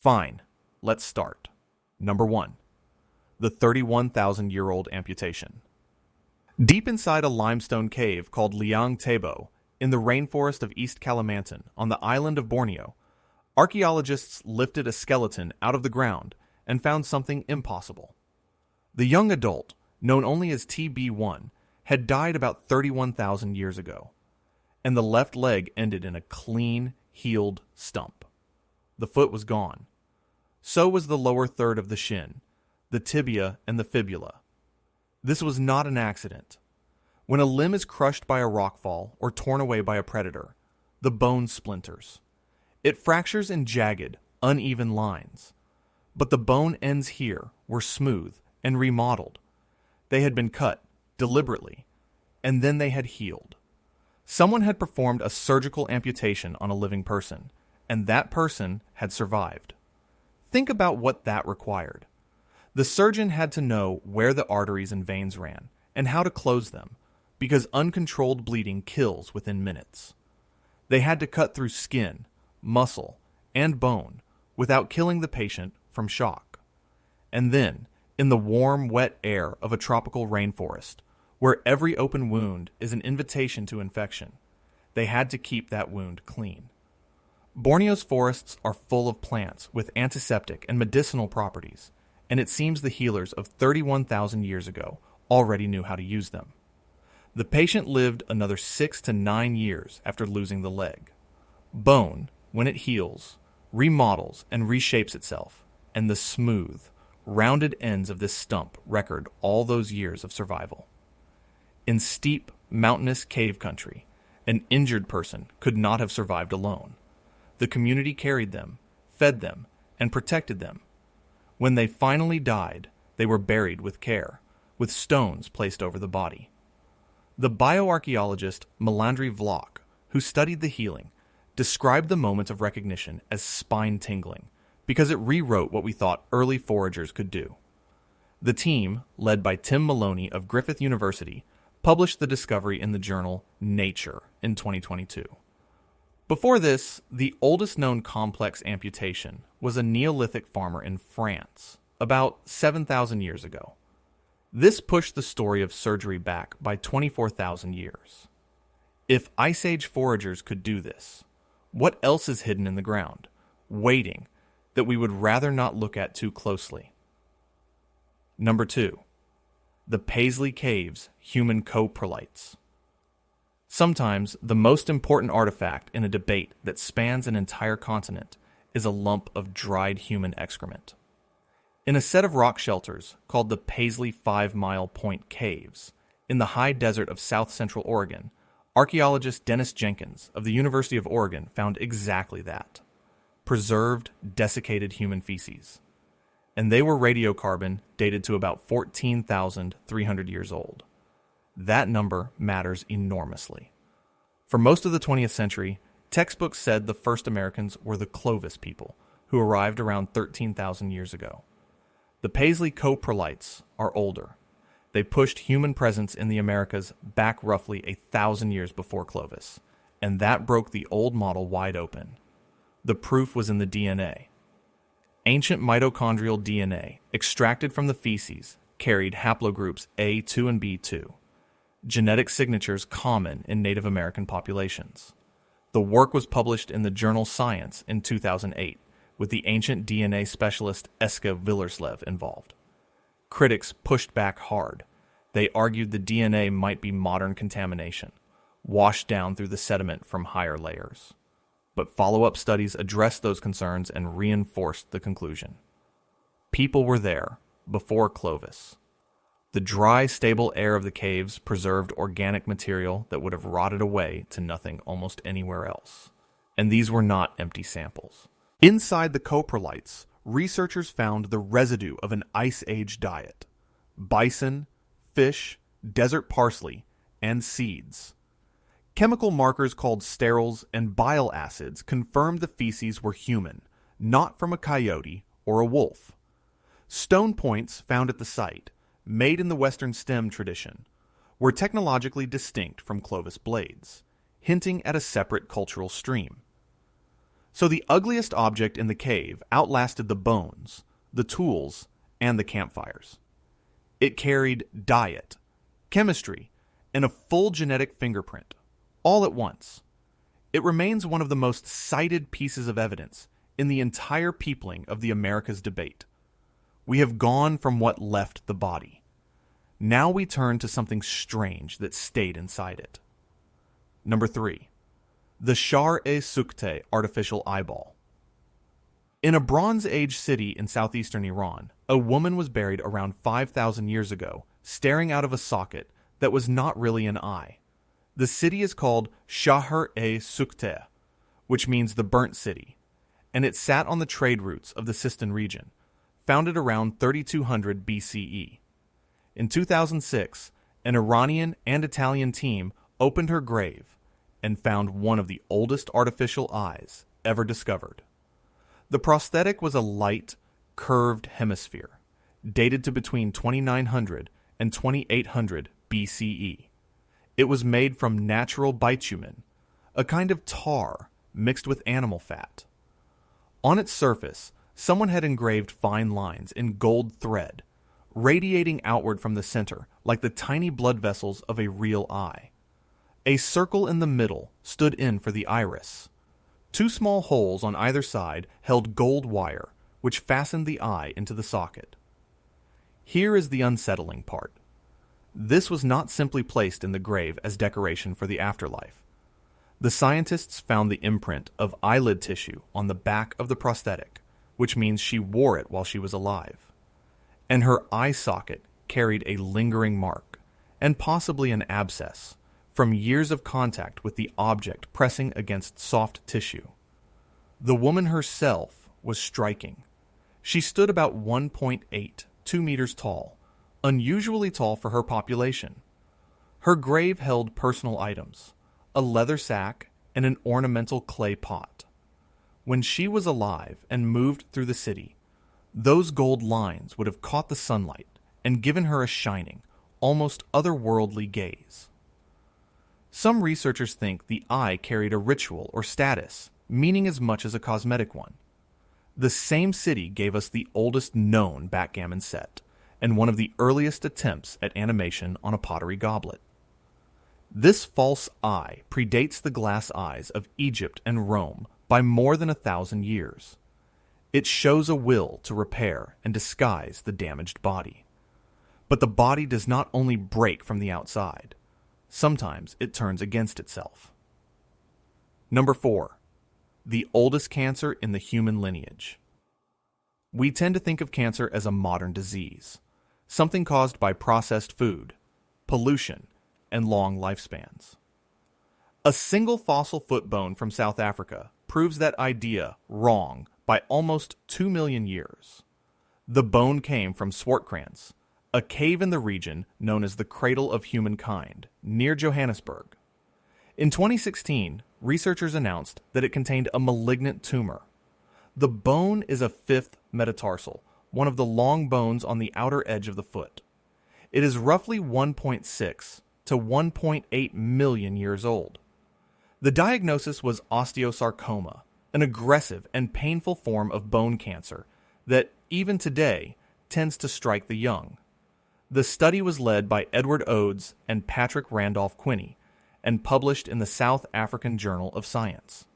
Fine, let's start. Number 1. The 31,000-year-old amputation. Deep inside a limestone cave called Liang Tebo, in the rainforest of East Kalimantan on the island of Borneo, archaeologists lifted a skeleton out of the ground and found something impossible. The young adult, known only as TB1, had died about 31,000 years ago, and the left leg ended in a clean, healed stump. The foot was gone. So was the lower third of the shin, the tibia and the fibula. This was not an accident. When a limb is crushed by a rockfall or torn away by a predator, the bone splinters. It fractures in jagged, uneven lines. But the bone ends here were smooth and remodeled. They had been cut, deliberately, and then they had healed. Someone had performed a surgical amputation on a living person, and that person had survived. Think about what that required. The surgeon had to know where the arteries and veins ran, and how to close them, because uncontrolled bleeding kills within minutes. They had to cut through skin, muscle, and bone without killing the patient from shock. And then, in the warm, wet air of a tropical rainforest, where every open wound is an invitation to infection, they had to keep that wound clean. Borneo's forests are full of plants with antiseptic and medicinal properties, and it seems the healers of 31,000 years ago already knew how to use them. The patient lived another 6 to 9 years after losing the leg. Bone, when it heals, remodels and reshapes itself, and the smooth, rounded ends of this stump record all those years of survival. In steep, mountainous cave country, an injured person could not have survived alone. The community carried them, fed them, and protected them. When they finally died, they were buried with care, with stones placed over the body. The bioarchaeologist Melandri Vlok, who studied the healing, described the moments of recognition as spine-tingling because it rewrote what we thought early foragers could do. The team, led by Tim Maloney of Griffith University, published the discovery in the journal Nature in 2022. Before this, the oldest known complex amputation was a Neolithic farmer in France, about 7,000 years ago. This pushed the story of surgery back by 24,000 years. If Ice Age foragers could do this, what else is hidden in the ground, waiting, that we would rather not look at too closely? Number 2. The Paisley Caves human coprolites. Sometimes the most important artifact in a debate that spans an entire continent is a lump of dried human excrement. In a set of rock shelters called the Paisley 5 Mile Point Caves, in the high desert of south-central Oregon, archaeologist Dennis Jenkins of the University of Oregon found exactly that: preserved, desiccated human feces. And they were radiocarbon dated to about 14,300 years old. That number matters enormously. For most of the 20th century, textbooks said the first Americans were the Clovis people, who arrived around 13,000 years ago. The Paisley Coprolites are older. They pushed human presence in the Americas back roughly 1,000 years before Clovis, and that broke the old model wide open. The proof was in the DNA. Ancient mitochondrial DNA, extracted from the feces, carried haplogroups A2 and B2, genetic signatures common in Native American populations. The work was published in the journal Science in 2008, with the ancient DNA specialist Eske Willerslev involved. Critics pushed back hard. They argued the DNA might be modern contamination, washed down through the sediment from higher layers. But follow-up studies addressed those concerns and reinforced the conclusion. People were there before Clovis. The dry, stable air of the caves preserved organic material that would have rotted away to nothing almost anywhere else. And these were not empty samples. Inside the coprolites, researchers found the residue of an Ice Age diet: bison, fish, desert parsley, and seeds. Chemical markers called sterols and bile acids confirmed the feces were human, not from a coyote or a wolf. Stone points found at the site, made in the Western stem tradition, were technologically distinct from Clovis blades, hinting at a separate cultural stream. So the ugliest object in the cave outlasted the bones, the tools, and the campfires. It carried diet, chemistry, and a full genetic fingerprint, all at once. It remains one of the most cited pieces of evidence in the entire peopling of the Americas debate. We have gone from what left the body. Now we turn to something strange that stayed inside it. Number 3. The Shahr-E Sukhteh artificial eyeball. In a Bronze Age city in southeastern Iran, a woman was buried around 5,000 years ago, staring out of a socket that was not really an eye. The city is called Shahr-E Sukhteh, which means the burnt city, and it sat on the trade routes of the Sistan region, founded around 3200 BCE. In 2006, an Iranian and Italian team opened her grave and found one of the oldest artificial eyes ever discovered. The prosthetic was a light, curved hemisphere, dated to between 2900 and 2800 BCE. It was made from natural bitumen, a kind of tar mixed with animal fat. On its surface, someone had engraved fine lines in gold thread, radiating outward from the center like the tiny blood vessels of a real eye. A circle in the middle stood in for the iris. 2 small holes on either side held gold wire, which fastened the eye into the socket. Here is the unsettling part. This was not simply placed in the grave as decoration for the afterlife. The scientists found the imprint of eyelid tissue on the back of the prosthetic, which means she wore it while she was alive. And her eye socket carried a lingering mark, and possibly an abscess, from years of contact with the object pressing against soft tissue. The woman herself was striking. She stood about 1.8, 2 meters tall, unusually tall for her population. Her grave held personal items, a leather sack, and an ornamental clay pot. When she was alive and moved through the city, those gold lines would have caught the sunlight and given her a shining, almost otherworldly gaze. Some researchers think the eye carried a ritual or status, meaning as much as a cosmetic one. The same city gave us the oldest known backgammon set, and one of the earliest attempts at animation on a pottery goblet. This false eye predates the glass eyes of Egypt and Rome by more than 1,000 years. It shows a will to repair and disguise the damaged body. But the body does not only break from the outside. Sometimes it turns against itself. Number 4. The oldest cancer in the human lineage. We tend to think of cancer as a modern disease, something caused by processed food, pollution, and long lifespans. A single fossil foot bone from South Africa proves that idea wrong by almost 2 million years. The bone came from Swartkrans, a cave in the region known as the Cradle of Humankind, near Johannesburg. In 2016, researchers announced that it contained a malignant tumor. The bone is a 5th metatarsal, one of the long bones on the outer edge of the foot. It is roughly 1.6 to 1.8 million years old. The diagnosis was osteosarcoma, an aggressive and painful form of bone cancer that, even today, tends to strike the young. The study was led by Edward Oades and Patrick Randolph Quinney and published in the South African Journal of Science.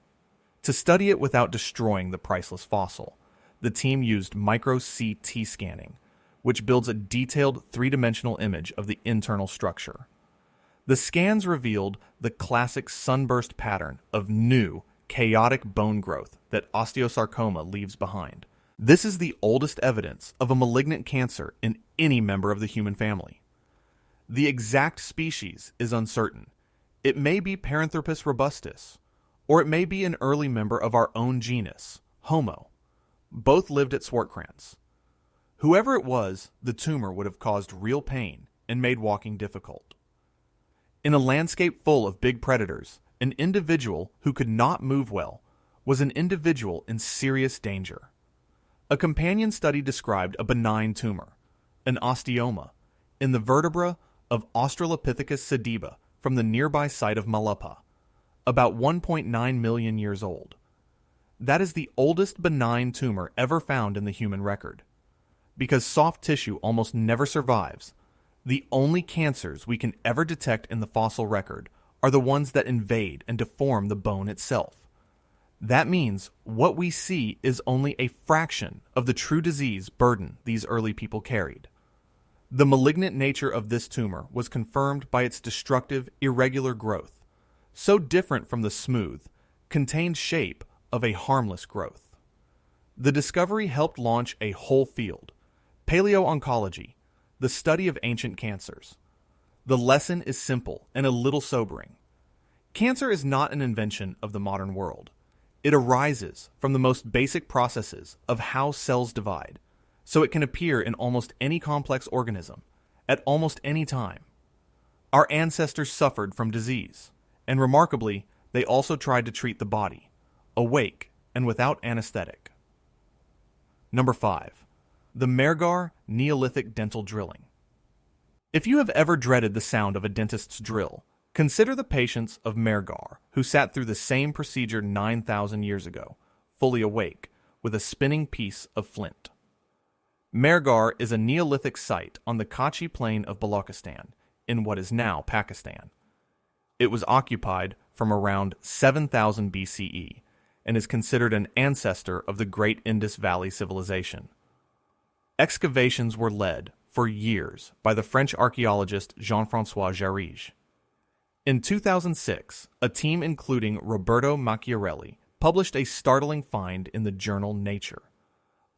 To study it without destroying the priceless fossil, the team used micro-CT scanning, which builds a detailed 3-dimensional image of the internal structure. The scans revealed the classic sunburst pattern of new, chaotic bone growth that osteosarcoma leaves behind. This is the oldest evidence of a malignant cancer in any member of the human family. The exact species is uncertain. It may be Paranthropus robustus, or it may be an early member of our own genus, Homo. Both lived at Swartkrans. Whoever it was, the tumor would have caused real pain and made walking difficult. In a landscape full of big predators, an individual who could not move well was an individual in serious danger. A companion study described a benign tumor, an osteoma, in the vertebra of Australopithecus sediba from the nearby site of Malapa, about 1.9 million years old. That is the oldest benign tumor ever found in the human record. Because soft tissue almost never survives, the only cancers we can ever detect in the fossil record are the ones that invade and deform the bone itself. That means what we see is only a fraction of the true disease burden these early people carried. The malignant nature of this tumor was confirmed by its destructive, irregular growth, so different from the smooth, contained shape of a harmless growth. The discovery helped launch a whole field, Paleo-oncology, the study of ancient cancers. The lesson is simple and a little sobering. Cancer is not an invention of the modern world. It arises from the most basic processes of how cells divide, so it can appear in almost any complex organism, at almost any time. Our ancestors suffered from disease, and remarkably, they also tried to treat the body, awake and without anesthetic. Number 5. The Mehrgarh Neolithic dental drilling. If you have ever dreaded the sound of a dentist's drill, consider the patients of Mehrgarh who sat through the same procedure 9,000 years ago, fully awake, with a spinning piece of flint. Mehrgarh is a Neolithic site on the Kachi plain of Balochistan, in what is now Pakistan. It was occupied from around 7000 BCE and is considered an ancestor of the Great Indus Valley Civilization. Excavations were led for years by the French archaeologist Jean-François Jarige. In 2006, a team including Roberto Macchiarelli published a startling find in the journal Nature.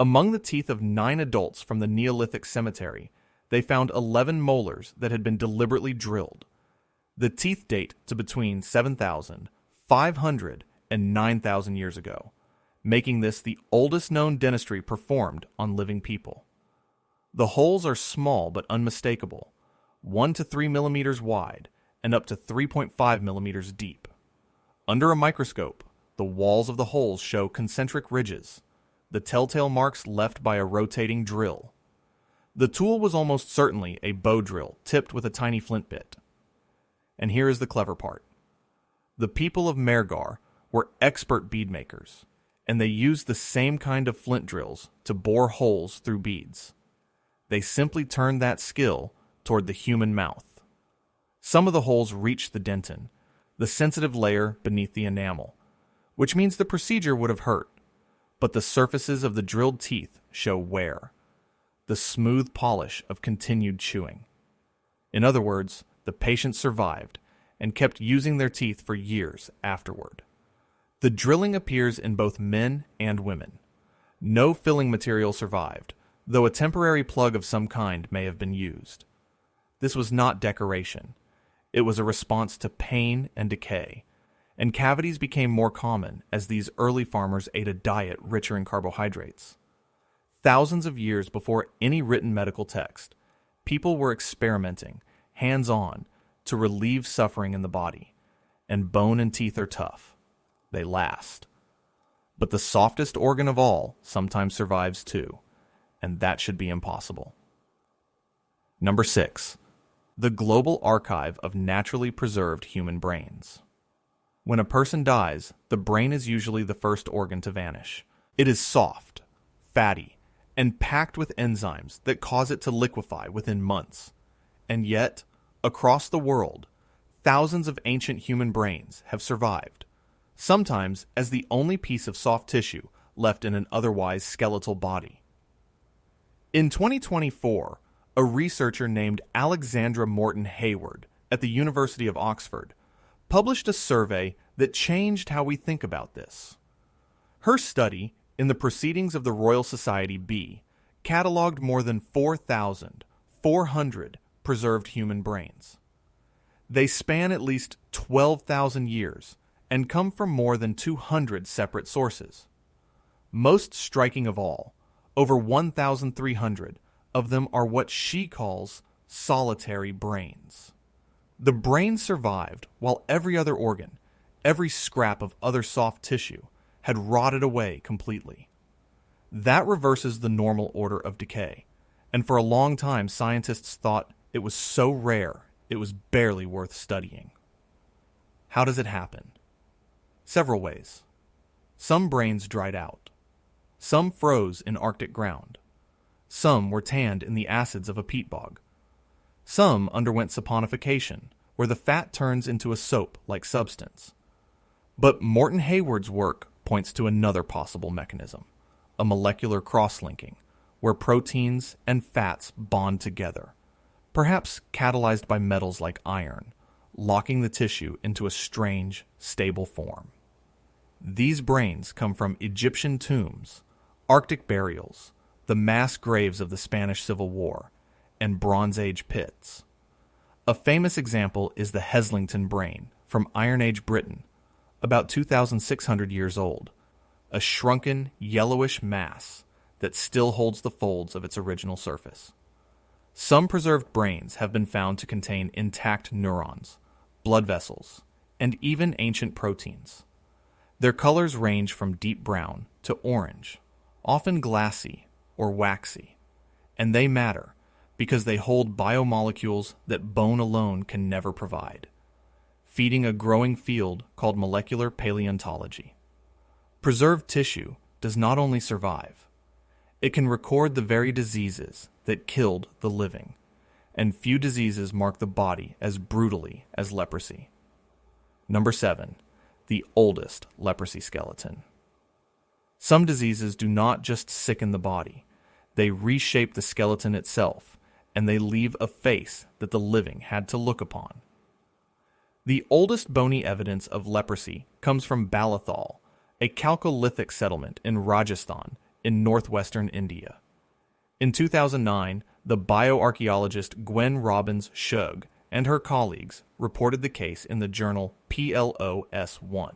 Among the teeth of 9 adults from the Neolithic cemetery, they found 11 molars that had been deliberately drilled. The teeth date to between 7,500 and 9,000 years ago, making this the oldest known dentistry performed on living people. The holes are small but unmistakable, 1 to 3 millimeters wide and up to 3.5 millimeters deep. Under a microscope, the walls of the holes show concentric ridges, the telltale marks left by a rotating drill. The tool was almost certainly a bow drill tipped with a tiny flint bit. And here is the clever part. The people of Mehrgarh were expert bead makers, and they used the same kind of flint drills to bore holes through beads. They simply turned that skill toward the human mouth. Some of the holes reached the dentin, the sensitive layer beneath the enamel, which means the procedure would have hurt, but the surfaces of the drilled teeth show wear, the smooth polish of continued chewing. In other words, the patient survived and kept using their teeth for years afterward. The drilling appears in both men and women. No filling material survived, though a temporary plug of some kind may have been used. This was not decoration. It was a response to pain and decay, and cavities became more common as these early farmers ate a diet richer in carbohydrates. Thousands of years before any written medical text, people were experimenting, hands-on, to relieve suffering in the body, and bone and teeth are tough. They last. But the softest organ of all sometimes survives too, and that should be impossible. Number 6. The Global Archive of Naturally Preserved Human Brains. When a person dies, the brain is usually the first organ to vanish. It is soft, fatty, and packed with enzymes that cause it to liquefy within months. And yet, across the world, thousands of ancient human brains have survived, sometimes as the only piece of soft tissue left in an otherwise skeletal body. In 2024, a researcher named Alexandra Morton Hayward at the University of Oxford published a survey that changed how we think about this. Her study, in the Proceedings of the Royal Society B, cataloged more than 4,400 preserved human brains. They span at least 12,000 years and come from more than 200 separate sources. Most striking of all, over 1,300 of them are what she calls solitary brains. The brain survived while every other organ, every scrap of other soft tissue, had rotted away completely. That reverses the normal order of decay, and for a long time scientists thought it was so rare it was barely worth studying. How does it happen? Several ways. Some brains dried out. Some froze in Arctic ground. Some were tanned in the acids of a peat bog. Some underwent saponification, where the fat turns into a soap-like substance. But Morton Hayward's work points to another possible mechanism, a molecular cross-linking, where proteins and fats bond together, perhaps catalyzed by metals like iron, locking the tissue into a strange, stable form. These brains come from Egyptian tombs, Arctic burials, the mass graves of the Spanish Civil War, and Bronze Age pits. A famous example is the Heslington brain from Iron Age Britain, about 2,600 years old, a shrunken, yellowish mass that still holds the folds of its original surface. Some preserved brains have been found to contain intact neurons, blood vessels, and even ancient proteins. Their colors range from deep brown to orange, often glassy or waxy, and they matter because they hold biomolecules that bone alone can never provide, feeding a growing field called molecular paleontology. Preserved tissue does not only survive, it can record the very diseases that killed the living, and few diseases mark the body as brutally as leprosy. Number 7. The oldest leprosy skeleton. Some diseases do not just sicken the body, they reshape the skeleton itself, and they leave a face that the living had to look upon. The oldest bony evidence of leprosy comes from Balathal, a Chalcolithic settlement in Rajasthan in northwestern India. In 2009, the bioarchaeologist Gwen Robbins-Shug and her colleagues reported the case in the journal PLOS1.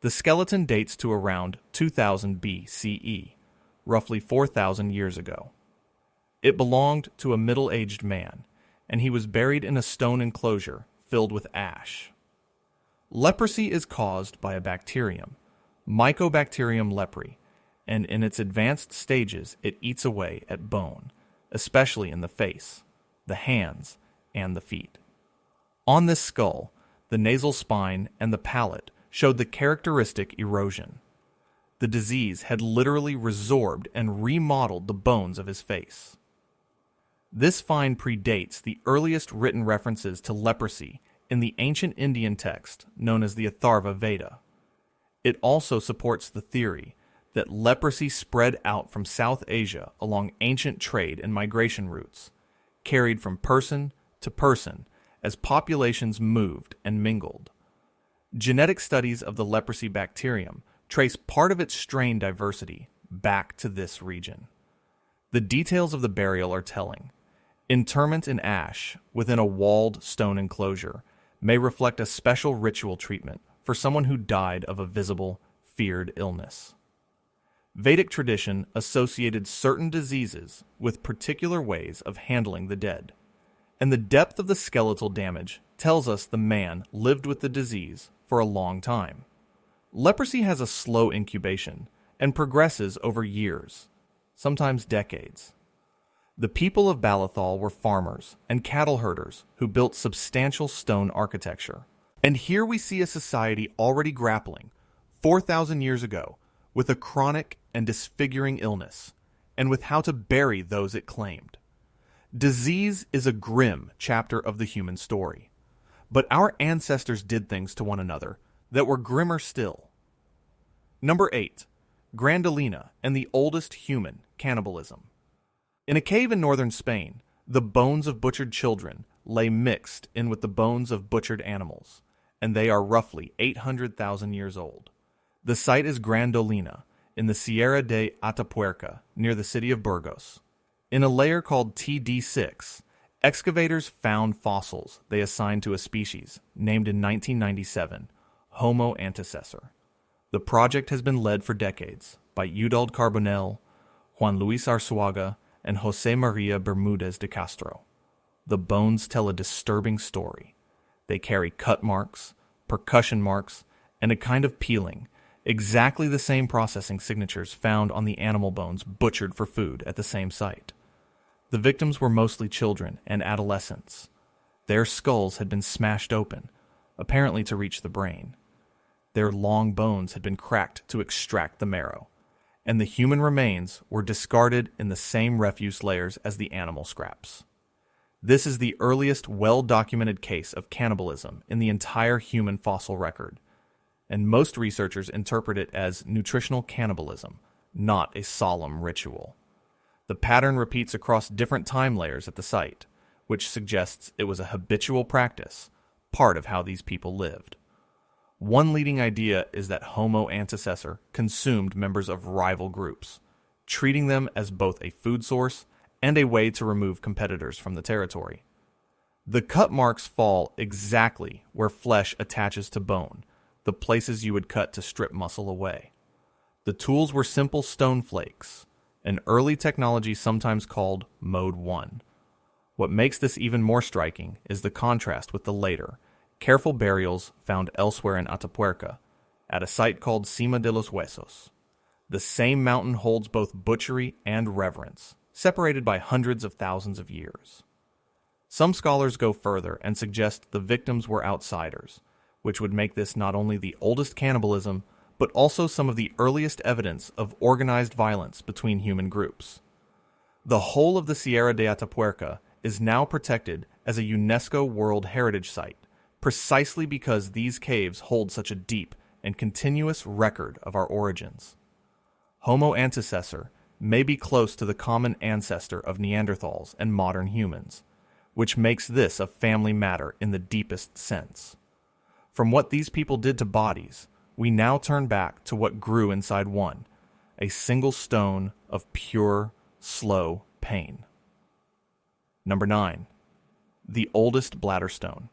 The skeleton dates to around 2000 BCE, roughly 4,000 years ago. It belonged to a middle-aged man, and he was buried in a stone enclosure filled with ash. Leprosy is caused by a bacterium, Mycobacterium leprae, and in its advanced stages it eats away at bone, especially in the face, the hands, and the feet. On this skull, the nasal spine and the palate showed the characteristic erosion. The disease had literally resorbed and remodeled the bones of his face. This find predates the earliest written references to leprosy in the ancient Indian text known as the Atharva Veda. It also supports the theory that leprosy spread out from South Asia along ancient trade and migration routes, carried from person to person as populations moved and mingled. Genetic studies of the leprosy bacterium trace part of its strain diversity back to this region. The details of the burial are telling. Interment in ash within a walled stone enclosure may reflect a special ritual treatment for someone who died of a visible, feared illness. Vedic tradition associated certain diseases with particular ways of handling the dead, and the depth of the skeletal damage tells us the man lived with the disease for a long time. Leprosy has a slow incubation and progresses over years, sometimes decades. The people of Balathal were farmers and cattle herders who built substantial stone architecture. And here we see a society already grappling, 4,000 years ago, with a chronic and disfiguring illness, and with how to bury those it claimed. Disease is a grim chapter of the human story, but our ancestors did things to one another that were grimmer still. Number 8. Dolina and the oldest human, cannibalism. In a cave in northern Spain, the bones of butchered children lay mixed in with the bones of butchered animals, and they are roughly 800,000 years old. The site is Dolina, in the Sierra de Atapuerca, near the city of Burgos. In a layer called TD6, excavators found fossils they assigned to a species named in 1997, Homo antecessor. The project has been led for decades by Eudald Carbonell, Juan Luis Arzuaga, and Jose Maria Bermudez de Castro. The bones tell a disturbing story. They carry cut marks, percussion marks, and a kind of peeling, exactly the same processing signatures found on the animal bones butchered for food at the same site. The victims were mostly children and adolescents. Their skulls had been smashed open, apparently to reach the brain. Their long bones had been cracked to extract the marrow, and the human remains were discarded in the same refuse layers as the animal scraps. This is the earliest well-documented case of cannibalism in the entire human fossil record, and most researchers interpret it as nutritional cannibalism, not a solemn ritual. The pattern repeats across different time layers at the site, which suggests it was a habitual practice, part of how these people lived. One leading idea is that Homo ancestor consumed members of rival groups, treating them as both a food source and a way to remove competitors from the territory. The cut marks fall exactly where flesh attaches to bone, the places you would cut to strip muscle away. The tools were simple stone flakes, an early technology sometimes called Mode 1. What makes this even more striking is the contrast with the later, careful burials found elsewhere in Atapuerca, at a site called Cima de los Huesos. The same mountain holds both butchery and reverence, separated by hundreds of thousands of years. Some scholars go further and suggest the victims were outsiders, which would make this not only the oldest cannibalism, but also some of the earliest evidence of organized violence between human groups. The whole of the Sierra de Atapuerca is now protected as a UNESCO World Heritage Site, precisely because these caves hold such a deep and continuous record of our origins. Homo ancestor may be close to the common ancestor of Neanderthals and modern humans, which makes this a family matter in the deepest sense. From what these people did to bodies, we now turn back to what grew inside one, a single stone of pure, slow pain. Number 9. The oldest bladder stone.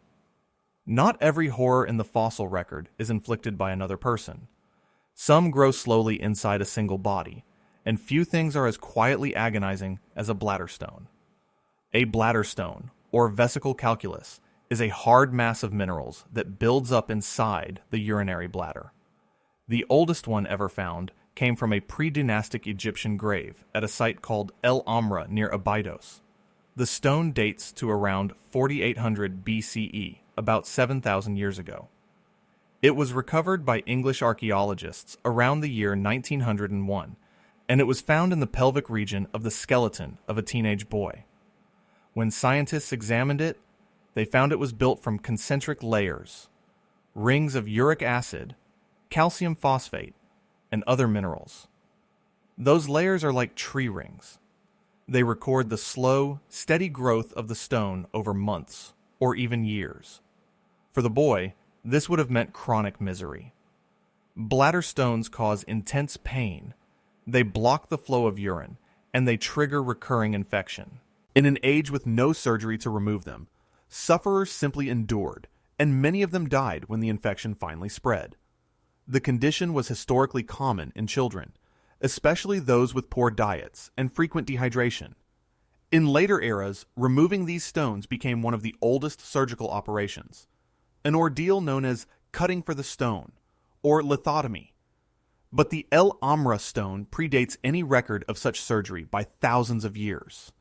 Not every horror in the fossil record is inflicted by another person. Some grow slowly inside a single body, and few things are as quietly agonizing as a bladder stone. A bladder stone, or vesicle calculus, is a hard mass of minerals that builds up inside the urinary bladder. The oldest one ever found came from a pre-dynastic Egyptian grave at a site called El Amra near Abydos. The stone dates to around 4800 BCE, about 7,000 years ago. It was recovered by English archaeologists around the year 1901, and it was found in the pelvic region of the skeleton of a teenage boy. When scientists examined it, they found it was built from concentric layers, rings of uric acid, calcium phosphate, and other minerals. Those layers are like tree rings. They record the slow, steady growth of the stone over months, or even years. For the boy, this would have meant chronic misery. Bladder stones cause intense pain. They block the flow of urine, and they trigger recurring infection. In an age with no surgery to remove them, sufferers simply endured, and many of them died when the infection finally spread. The condition was historically common in children, especially those with poor diets and frequent dehydration. In later eras, removing these stones became one of the oldest surgical operations, an ordeal known as cutting for the stone, or lithotomy. But the El Amra stone predates any record of such surgery by thousands of years.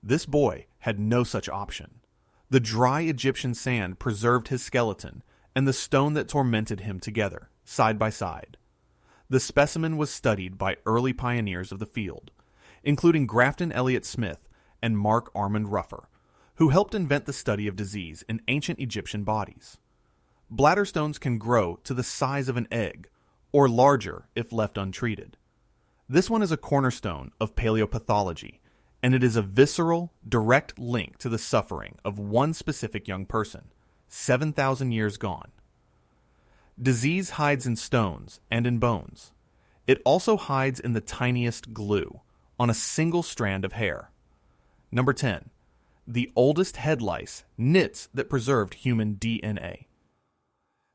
This boy had no such option. The dry Egyptian sand preserved his skeleton and the stone that tormented him together, side by side. The specimen was studied by early pioneers of the field, including Grafton Elliott Smith and Mark Armand Ruffer, who helped invent the study of disease in ancient Egyptian bodies. Bladder stones can grow to the size of an egg, or larger if left untreated. This one is a cornerstone of paleopathology, and it is a visceral, direct link to the suffering of one specific young person, 7,000 years gone. Disease hides in stones and in bones. It also hides in the tiniest glue, on a single strand of hair. Number 10. The oldest head lice, Nits, that preserved human DNA.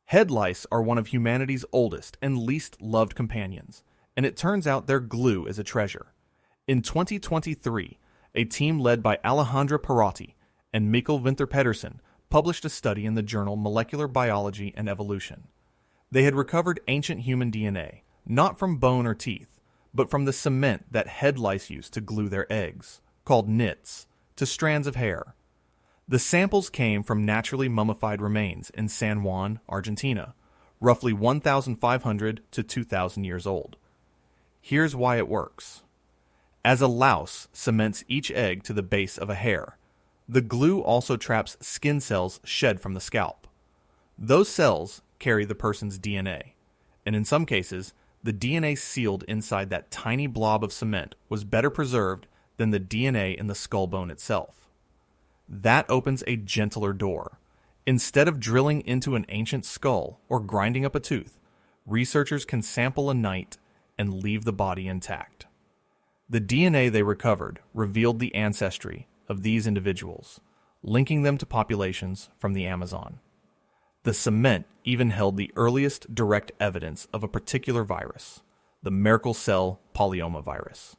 Head lice are one of humanity's oldest and least loved companions, and it turns out their glue is a treasure. In 2023, a team led by Alejandra Perotti and Mikkel Winter Pedersen published a study in the journal Molecular Biology and Evolution. They had recovered ancient human DNA, not from bone or teeth, but from the cement that head lice used to glue their eggs, called nits, to strands of hair. The samples came from naturally mummified remains in San Juan, Argentina, roughly 1,500 to 2,000 years old. Here's why it works. As a louse cements each egg to the base of a hair, the glue also traps skin cells shed from the scalp. Those cells carry the person's DNA, and in some cases, the DNA sealed inside that tiny blob of cement was better preserved than the DNA in the skull bone itself. That opens a gentler door. Instead of drilling into an ancient skull or grinding up a tooth, researchers can sample a nite and leave the body intact. The DNA they recovered revealed the ancestry of these individuals, linking them to populations from the Amazon. The cement even held the earliest direct evidence of a particular virus, the Merkel cell polyomavirus.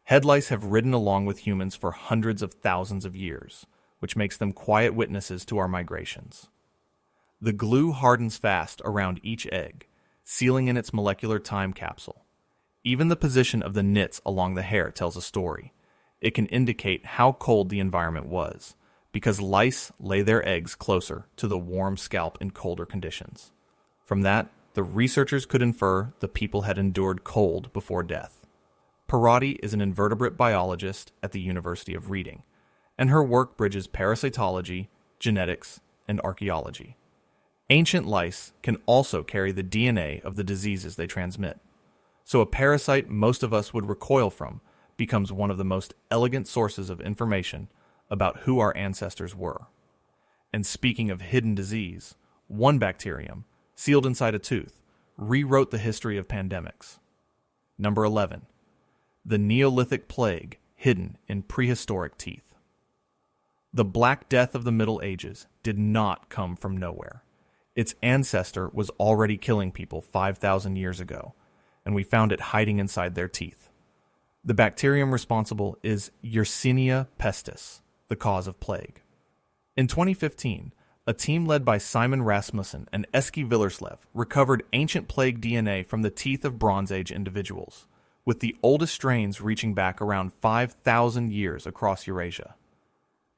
Head lice have ridden along with humans for hundreds of thousands of years, which makes them quiet witnesses to our migrations. The glue hardens fast around each egg, sealing in its molecular time capsule. Even the position of the nits along the hair tells a story. It can indicate how cold the environment was, because lice lay their eggs closer to the warm scalp in colder conditions. From that, the researchers could infer the people had endured cold before death. Parati is an invertebrate biologist at the University of Reading, and her work bridges parasitology, genetics, and archaeology. Ancient lice can also carry the DNA of the diseases they transmit. So a parasite most of us would recoil from becomes one of the most elegant sources of information about who our ancestors were. And speaking of hidden disease, one bacterium, sealed inside a tooth, rewrote the history of pandemics. Number 11. The Neolithic plague hidden in prehistoric teeth. The Black Death of the Middle Ages did not come from nowhere. Its ancestor was already killing people 5,000 years ago, and we found it hiding inside their teeth. The bacterium responsible is Yersinia pestis, the cause of plague. In 2015, a team led by Simon Rasmussen and Eski Villerslev recovered ancient plague DNA from the teeth of Bronze Age individuals, with the oldest strains reaching back around 5,000 years across Eurasia.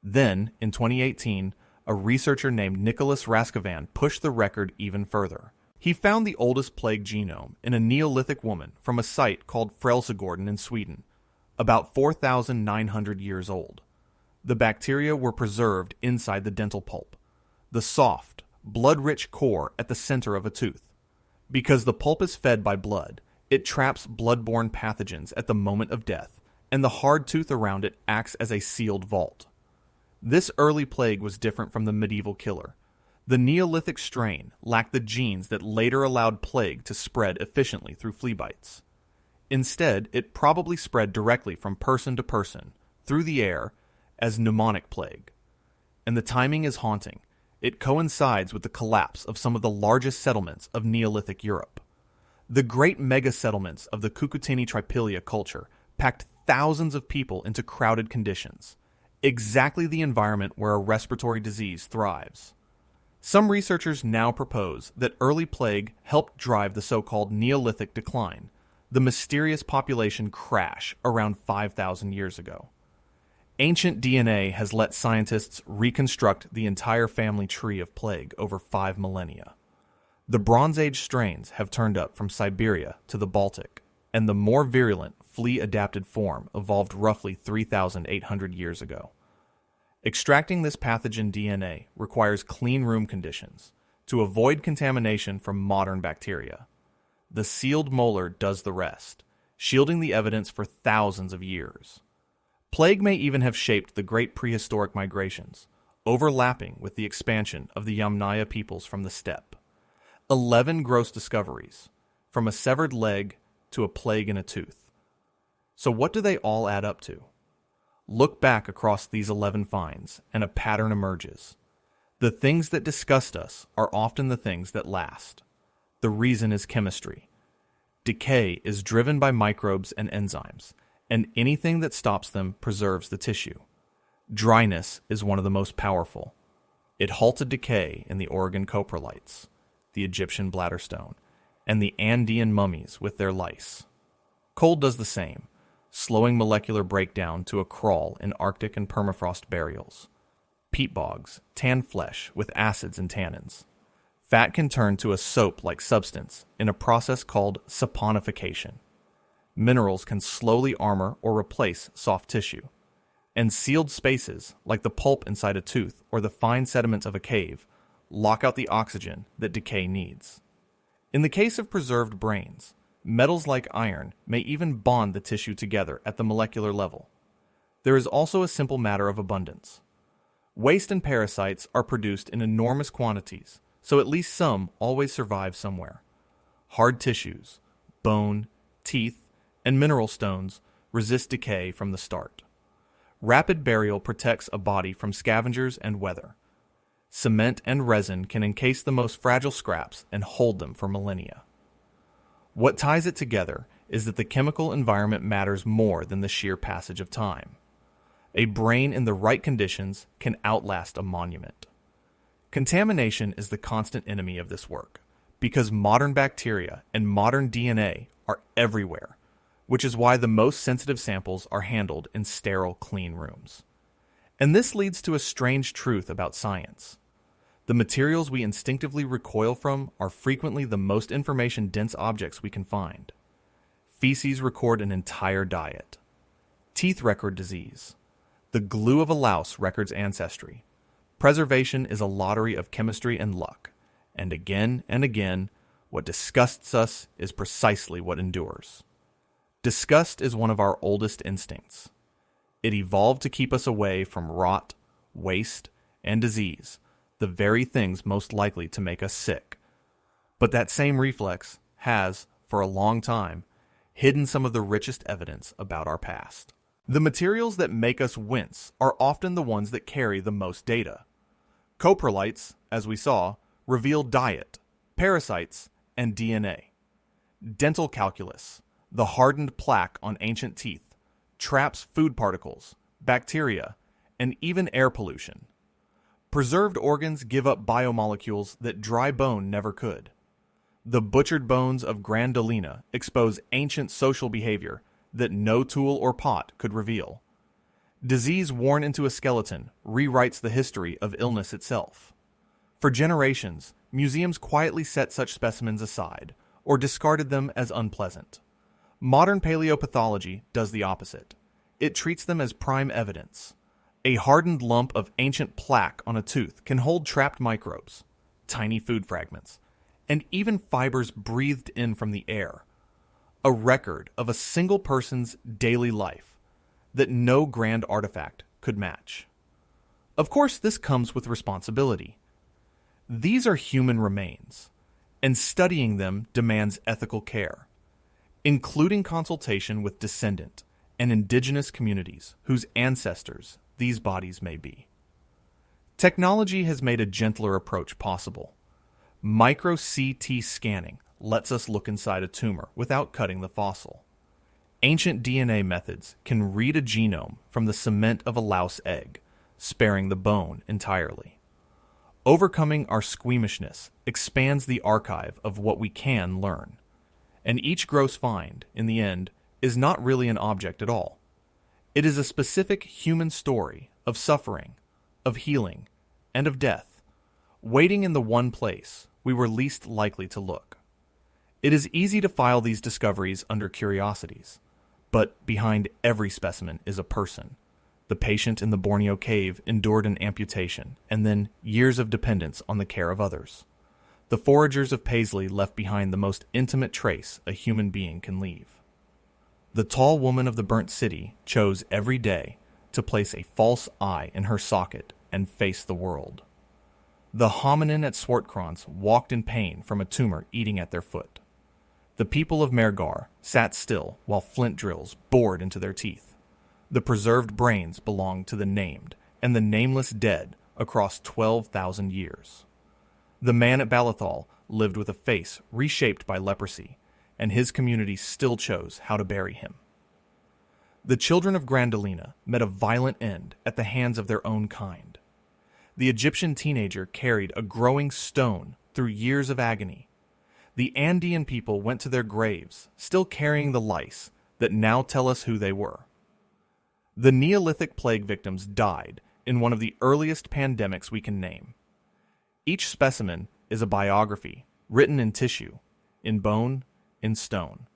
Then, in 2018, a researcher named Nicholas Raskovan pushed the record even further. He found the oldest plague genome in a Neolithic woman from a site called Frelsegården in Sweden, about 4,900 years old. The bacteria were preserved inside the dental pulp, the soft, blood-rich core at the center of a tooth. Because the pulp is fed by blood, it traps blood-borne pathogens at the moment of death, and the hard tooth around it acts as a sealed vault. This early plague was different from the medieval killer. The Neolithic strain lacked the genes that later allowed plague to spread efficiently through flea bites. Instead, it probably spread directly from person to person, through the air, as pneumonic plague. And the timing is haunting. It coincides with the collapse of some of the largest settlements of Neolithic Europe. The great mega-settlements of the Cucuteni Tripilia culture packed thousands of people into crowded conditions, exactly the environment where a respiratory disease thrives. Some researchers now propose that early plague helped drive the so-called Neolithic decline, the mysterious population crash around 5,000 years ago. Ancient DNA has let scientists reconstruct the entire family tree of plague over 5 millennia. The Bronze Age strains have turned up from Siberia to the Baltic, and the more virulent flea-adapted form evolved roughly 3,800 years ago. Extracting this pathogen DNA requires clean room conditions to avoid contamination from modern bacteria. The sealed molar does the rest, shielding the evidence for thousands of years. Plague may even have shaped the great prehistoric migrations, overlapping with the expansion of the Yamnaya peoples from the steppe. 11 gross discoveries, from a severed leg to a plague in a tooth. So what do they all add up to? Look back across these 11 finds, and a pattern emerges. The things that disgust us are often the things that last. The reason is chemistry. Decay is driven by microbes and enzymes, and anything that stops them preserves the tissue. Dryness is one of the most powerful. It halted decay in the Oregon Coprolites, the Egyptian bladder stone, and the Andean mummies with their lice. Cold does the same, slowing molecular breakdown to a crawl in Arctic and permafrost burials. Peat bogs tan flesh with acids and tannins. Fat can turn to a soap-like substance in a process called saponification. Minerals can slowly armor or replace soft tissue, and sealed spaces, like the pulp inside a tooth or the fine sediments of a cave, lock out the oxygen that decay needs. In the case of preserved brains, metals like iron may even bond the tissue together at the molecular level. There is also a simple matter of abundance. Waste and parasites are produced in enormous quantities, so at least some always survive somewhere. Hard tissues, bone, teeth, and mineral stones resist decay from the start. Rapid burial protects a body from scavengers and weather. Cement and resin can encase the most fragile scraps and hold them for millennia. What ties it together is that the chemical environment matters more than the sheer passage of time. A brain in the right conditions can outlast a monument. Contamination is the constant enemy of this work, because modern bacteria and modern DNA are everywhere, which is why the most sensitive samples are handled in sterile, clean rooms. And this leads to a strange truth about science. The materials we instinctively recoil from are frequently the most information-dense objects we can find. Feces record an entire diet. Teeth record disease. The glue of a louse records ancestry. Preservation is a lottery of chemistry and luck. And again, what disgusts us is precisely what endures. Disgust is one of our oldest instincts. It evolved to keep us away from rot, waste, and disease, the very things most likely to make us sick. But that same reflex has, for a long time, hidden some of the richest evidence about our past. The materials that make us wince are often the ones that carry the most data. Coprolites, as we saw, reveal diet, parasites, and DNA. Dental calculus, the hardened plaque on ancient teeth, traps food particles, bacteria, and even air pollution. Preserved organs give up biomolecules that dry bone never could. The butchered bones of Gran Dolina expose ancient social behavior that no tool or pot could reveal. Disease worn into a skeleton rewrites the history of illness itself. For generations, museums quietly set such specimens aside or discarded them as unpleasant. Modern paleopathology does the opposite. It treats them as prime evidence. A hardened lump of ancient plaque on a tooth can hold trapped microbes, tiny food fragments, and even fibers breathed in from the air. A record of a single person's daily life that no grand artifact could match. Of course, this comes with responsibility. These are human remains, and studying them demands ethical care, including consultation with descendant and indigenous communities whose ancestors these bodies may be. Technology has made a gentler approach possible. Micro-CT scanning lets us look inside a tumor without cutting the fossil. Ancient DNA methods can read a genome from the cement of a louse egg, sparing the bone entirely. Overcoming our squeamishness expands the archive of what we can learn, and each gross find, in the end, is not really an object at all. It is a specific human story of suffering, of healing, and of death, waiting in the one place we were least likely to look. It is easy to file these discoveries under curiosities, but behind every specimen is a person. The patient in the Borneo cave endured an amputation, and then years of dependence on the care of others. The foragers of Paisley left behind the most intimate trace a human being can leave. The tall woman of the burnt city chose every day to place a false eye in her socket and face the world. The hominin at Swartkrans walked in pain from a tumor eating at their foot. The people of Mehrgarh sat still while flint drills bored into their teeth. The preserved brains belonged to the named and the nameless dead across 12,000 years. The man at Balathal lived with a face reshaped by leprosy, and his community still chose how to bury him. The children of Gran Dolina met a violent end at the hands of their own kind. The Egyptian teenager carried a growing stone through years of agony. The Andean people went to their graves, still carrying the lice that now tell us who they were. The Neolithic plague victims died in one of the earliest pandemics we can name. Each specimen is a biography written in tissue, in bone, in stone.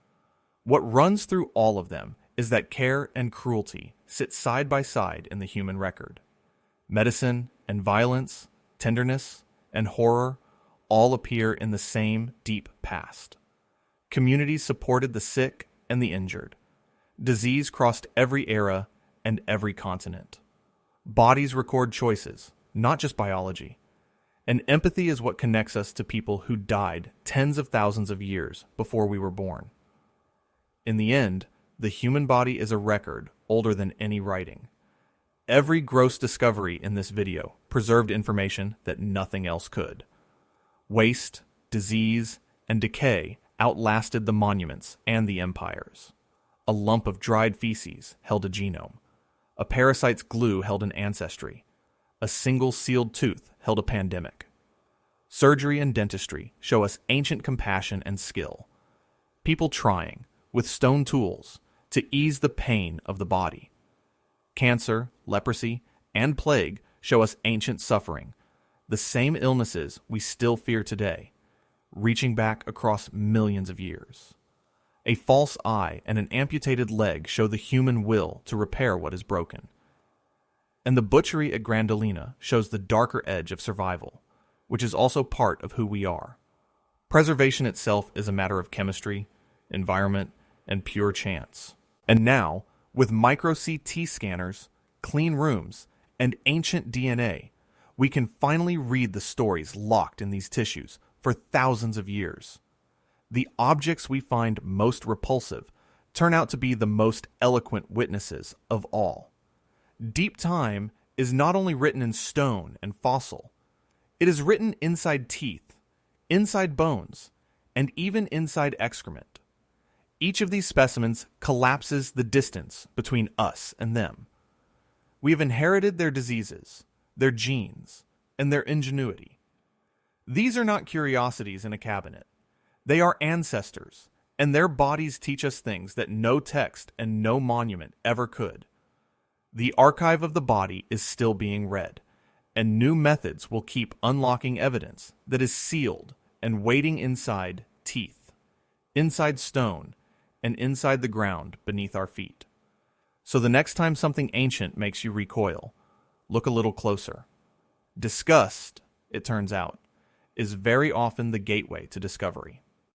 What runs through all of them is that care and cruelty sit side by side in the human record. Medicine and violence, tenderness and horror all appear in the same deep past. Communities supported the sick and the injured. Disease crossed every era and every continent. Bodies record choices, not just biology. And empathy is what connects us to people who died tens of thousands of years before we were born. In the end, the human body is a record older than any writing. Every gross discovery in this video preserved information that nothing else could. Waste, disease, and decay outlasted the monuments and the empires. A lump of dried feces held a genome. A parasite's glue held an ancestry. A single sealed tooth held a pandemic. Surgery and dentistry show us ancient compassion and skill. People trying, with stone tools, to ease the pain of the body. Cancer, leprosy, and plague show us ancient suffering, the same illnesses we still fear today, reaching back across millions of years. A false eye and an amputated leg show the human will to repair what is broken. And the butchery at Gran Dolina shows the darker edge of survival, which is also part of who we are. Preservation itself is a matter of chemistry, environment, and pure chance. And now, with micro-CT scanners, clean rooms, and ancient DNA, we can finally read the stories locked in these tissues for thousands of years. The objects we find most repulsive turn out to be the most eloquent witnesses of all. Deep time is not only written in stone and fossil, it is written inside teeth, inside bones, and even inside excrement. Each of these specimens collapses the distance between us and them. We have inherited their diseases, their genes, and their ingenuity. These are not curiosities in a cabinet. They are ancestors, and their bodies teach us things that no text and no monument ever could. The archive of the body is still being read, and new methods will keep unlocking evidence that is sealed and waiting inside teeth, inside stone, and inside the ground beneath our feet. So the next time something ancient makes you recoil, look a little closer. Disgust, it turns out, is very often the gateway to discovery.